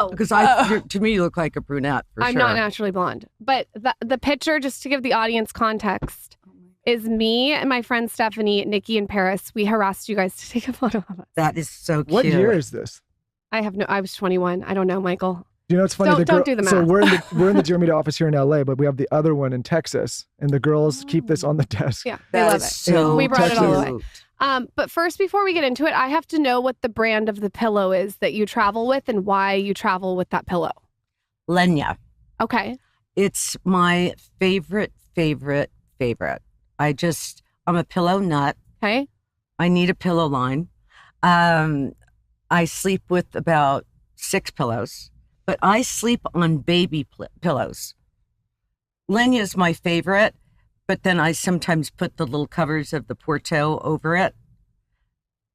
Because to me, you look like a brunette, for I'm sure. not naturally blonde. But the picture, just to give the audience context, is me and my friend Stephanie, Nicky, and Paris. We harassed you guys to take a photo of us. That is so cute. What year is this? I was 21. I don't know, Michael. You know, it's funny. Don't do the math. So we're in the Jeremy office here in LA, but we have the other one in Texas, and the girls keep this on the desk. Yeah, they love it. So we brought it all the cute. way. But first, before we get into it, I have to know what the brand of the pillow is that you travel with and why you travel with that pillow. Lenya. Okay. It's my favorite. I'm a pillow nut. Okay. I need a pillow line. I sleep with about 6 pillows, but I sleep on baby pillows. Lenya is my favorite, but then I sometimes put the little covers of the Porto over it.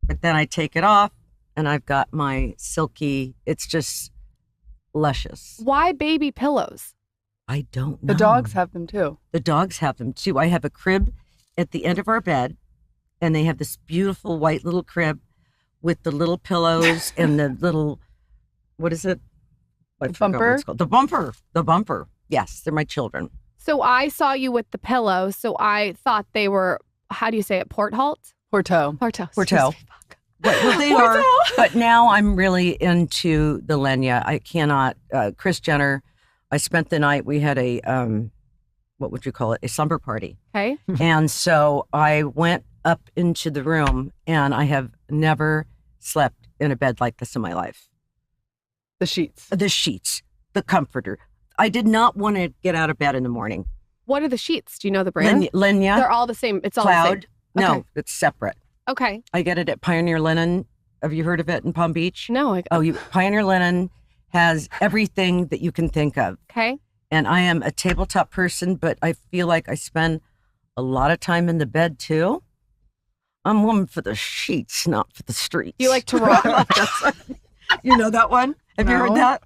But then I take it off and I've got my silky, it's just luscious. Why baby pillows? I don't know. The dogs have them too. The dogs have them too. I have a crib at the end of our bed, and they have this beautiful white little crib with the little pillows and the little, what is it? I forgot what it's called. The bumper. Yes, they're my children. So I saw you with the pillow, so I thought they were, how do you say it, Porto. Porto. Well, they are, but now I'm really into the Lenya. I cannot, Kris Jenner, I spent the night, we had a, what would you call it? A slumber party. Okay. And so I went up into the room, and I have never slept in a bed like this in my life. The sheets. The comforter. I did not want to get out of bed in the morning. What are the sheets? Do you know the brand? Lenya. They're all the same. It's all Cloud. the same. No, Okay. it's separate. Okay. I get it at Pioneer Linen. Have you heard of it in Palm Beach? No. Pioneer Linen has everything that you can think of. Okay. And I am a tabletop person, but I feel like I spend a lot of time in the bed too. I'm a woman for the sheets, not for the streets. You like to rock? You know that one? Have you heard that?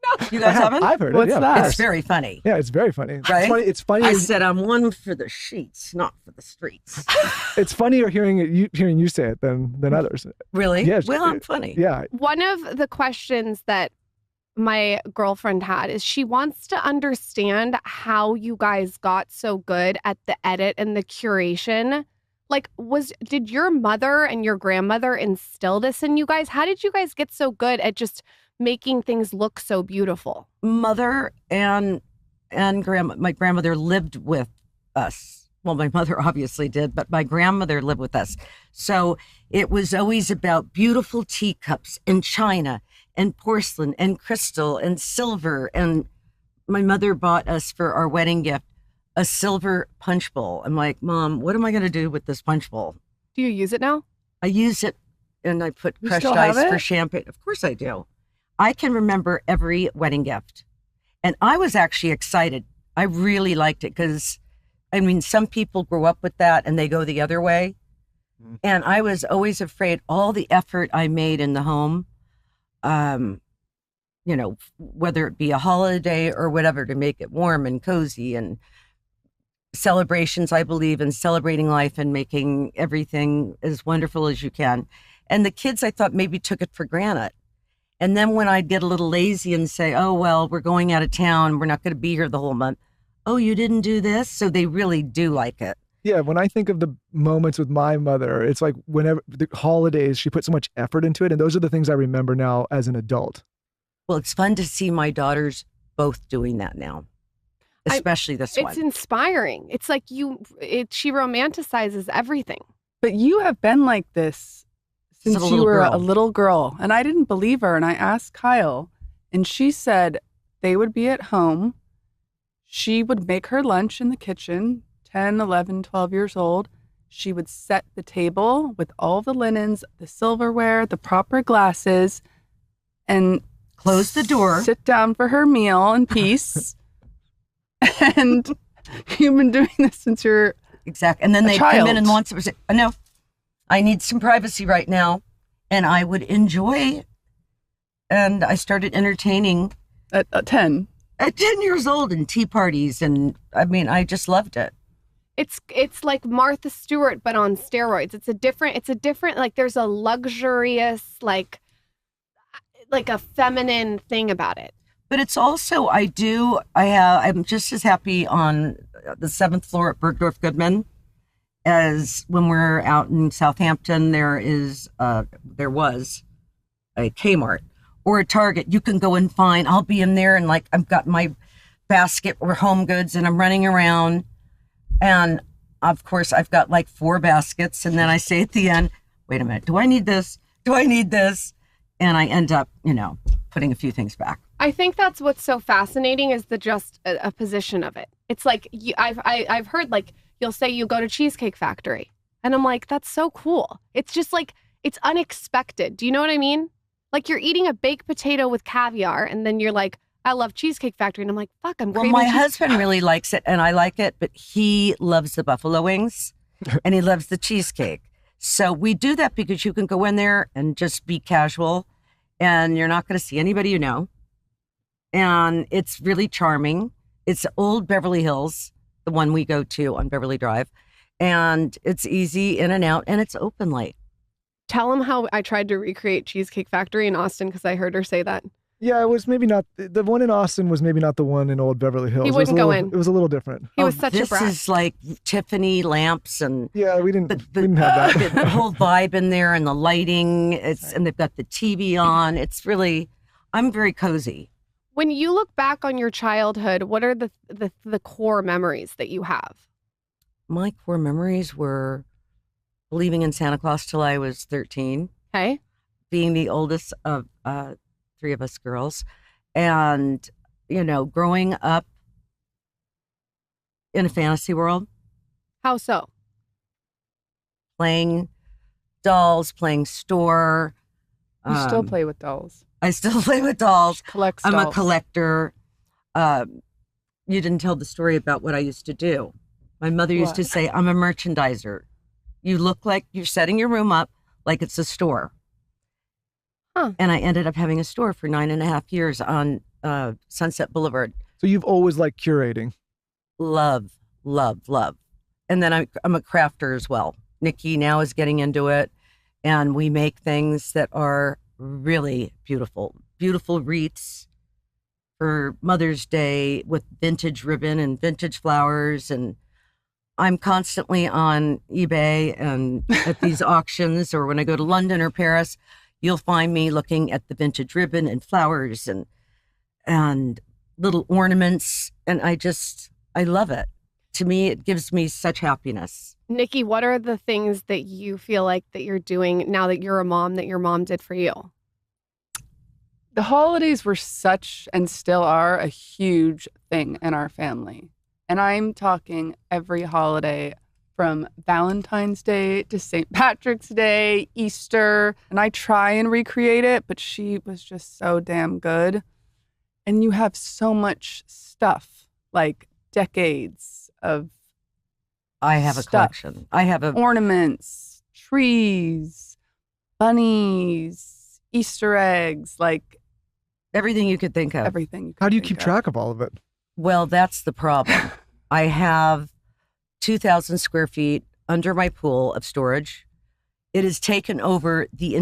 No. You guys haven't? I've heard What's it. Yeah, that? It's very funny. Yeah, it's very funny. Right? It's funny. I said I'm one for the sheets, not for the streets. It's funnier hearing you say it than others. Really? Yeah. Well, I'm funny. Yeah. One of the questions that my girlfriend had is she wants to understand how you guys got so good at the edit and the curation. Like, did your mother and your grandmother instill this in you guys? How did you guys get so good at just making things look so beautiful? Mother and my grandmother lived with us. Well, my mother obviously did, but my grandmother lived with us. So it was always about beautiful teacups and china and porcelain and crystal and silver. And my mother bought us for our wedding gift a silver punch bowl. I'm like, Mom, what am I going to do with this punch bowl? Do you use it now? I use it, and I put You crushed still have ice for it? champagne. Of course I do. I can remember every wedding gift. And I was actually excited. I really liked it because, I mean, some people grow up with that and they go the other way. And I was always afraid all the effort I made in the home, whether it be a holiday or whatever, to make it warm and cozy and celebrations. I believe in celebrating life and making everything as wonderful as you can. And the kids, I thought, maybe took it for granted. And then when I'd get a little lazy and say, oh, well, we're going out of town, we're not going to be here the whole month. Oh, you didn't do this? So they really do like it. Yeah, when I think of the moments with my mother, it's like whenever the holidays, she put so much effort into it. And those are the things I remember now as an adult. Well, it's fun to see my daughters both doing that now, especially this one. It's inspiring. It's like she romanticizes everything. But you have been like this since you were a little girl. And I didn't believe her. And I asked Kyle, and she said they would be at home. She would make her lunch in the kitchen, 10, 11, 12 years old. She would set the table with all the linens, the silverware, the proper glasses, and close the door. Sit down for her meal in peace. And you've been doing this since you're exactly. And then they come in and want to say, no, I need some privacy right now. And I would enjoy. And I started entertaining at 10. At 10 years old in tea parties. And I mean, I just loved it. It's like Martha Stewart, but on steroids. It's a different, like there's a luxurious, like like a feminine thing about it. But it's also, I'm just as happy on the 7th floor at Bergdorf Goodman as when we're out in Southampton. There was a Kmart or a Target. You can go and find, I'll be in there and like, I've got my basket or home goods and I'm running around. And of course I've got like 4 baskets. And then I say at the end, wait a minute, do I need this? Do I need this? And I end up, putting a few things back. I think that's what's so fascinating is a position of it. It's like I've heard like you'll say you go to Cheesecake Factory, and I'm like, that's so cool. It's just like it's unexpected. Do you know what I mean? Like you're eating a baked potato with caviar, and then you're like, I love Cheesecake Factory, and I'm like, fuck, I'm craving. Well, my husband really likes it, and I like it, but he loves the buffalo wings, and he loves the cheesecake. So we do that because you can go in there and just be casual, and you're not going to see anybody you know. And it's really charming. It's Old Beverly Hills, the one we go to on Beverly Drive. And it's easy in and out, and it's open late. Tell him how I tried to recreate Cheesecake Factory in Austin because I heard her say that. Yeah, it was maybe not, the one in Austin was maybe not the one in Old Beverly Hills. He wouldn't go in. It was a little different. He was such a brat. This is like Tiffany lamps and... Yeah, we didn't have that. The whole vibe in there and the lighting, and they've got the TV on. It's really, I'm very cozy. When you look back on your childhood, what are the core memories that you have? My core memories were believing in Santa Claus till I was 13. Okay. Being the oldest of 3 of us girls. And, growing up in a fantasy world. How so? Playing dolls, playing store. You still play with dolls. I still play with dolls. Collects I'm dolls. a collector. You didn't tell the story about what I used to do. My mother used to say, I'm a merchandiser. You look like you're setting your room up like it's a store. Huh. And I ended up having a store for 9.5 years on Sunset Boulevard. So you've always liked curating. Love. And then I'm a crafter as well. Nicky now is getting into it. And we make things that are really beautiful. Beautiful wreaths for Mother's Day with vintage ribbon and vintage flowers. And I'm constantly on eBay and at these auctions, or when I go to London or Paris, you'll find me looking at the vintage ribbon and flowers and little ornaments. And I love it. To me, it gives me such happiness. Nicky, what are the things that you feel like that you're doing now that you're a mom that your mom did for you? The holidays were such and still are a huge thing in our family. And I'm talking every holiday from Valentine's Day to St. Patrick's Day, Easter. And I try and recreate it, but she was just so damn good. And you have so much stuff, like decades of I have a collection. I have ornaments, trees, bunnies, Easter eggs, like everything you could think of. Everything. How do you keep track of all of it? Well, that's the problem. I have 2,000 square feet under my pool of storage. It has taken over the